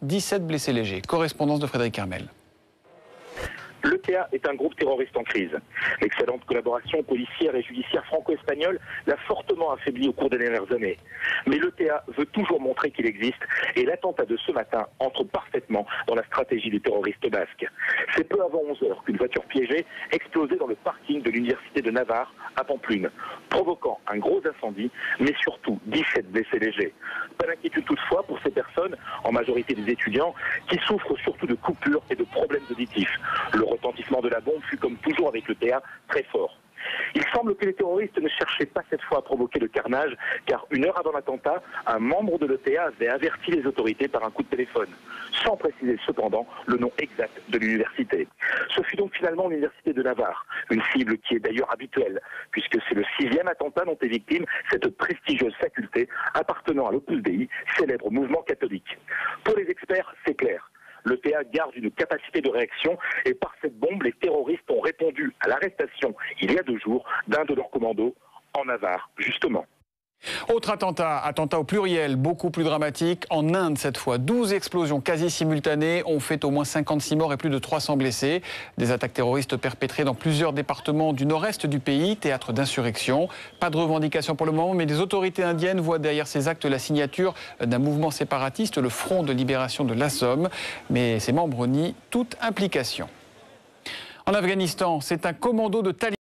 17 blessés légers. Correspondance de Frédéric Hermel. L'ETA est un groupe terroriste en crise. L'excellente collaboration policière et judiciaire franco-espagnole l'a fortement affaibli au cours des dernières années. Mais l'ETA veut toujours montrer qu'il existe et l'attentat de ce matin entre parfaitement dans la stratégie du terroriste basque. C'est peu avant 11 h qu'une voiture piégée explosait dans le parking de l'université de Navarre à Pampelune, provoquant un gros incendie, mais surtout 17 blessés légers. Pas d'inquiétude toutefois pour ces personnes, en majorité des étudiants, qui souffrent surtout de coupures et de problèmes auditifs. Le retentissement de la bombe fut comme toujours avec l'ETA très fort. Il semble que les terroristes ne cherchaient pas cette fois à provoquer le carnage, car une heure avant l'attentat, un membre de l'ETA avait averti les autorités par un coup de téléphone, sans préciser cependant le nom exact de l'université. Ce fut donc finalement l'université de Navarre, une cible qui est d'ailleurs habituelle, puisque c'est le 6e attentat dont est victime cette prestigieuse faculté appartenant à l'Opus Dei, célèbre mouvement catholique. Pour les experts, c'est clair. L'ETA garde une capacité de réaction et par cette bombe, les terroristes ont répondu à l'arrestation, il y a 2 jours, d'un de leurs commandos en Navarre, justement. Autre attentat au pluriel, beaucoup plus dramatique, en Inde cette fois. 12 explosions quasi simultanées ont fait au moins 56 morts et plus de 300 blessés. Des attaques terroristes perpétrées dans plusieurs départements du nord-est du pays, théâtre d'insurrection. Pas de revendication pour le moment, mais des autorités indiennes voient derrière ces actes la signature d'un mouvement séparatiste, le Front de libération de l'Assam. Mais ses membres nient toute implication. En Afghanistan, c'est un commando de talibans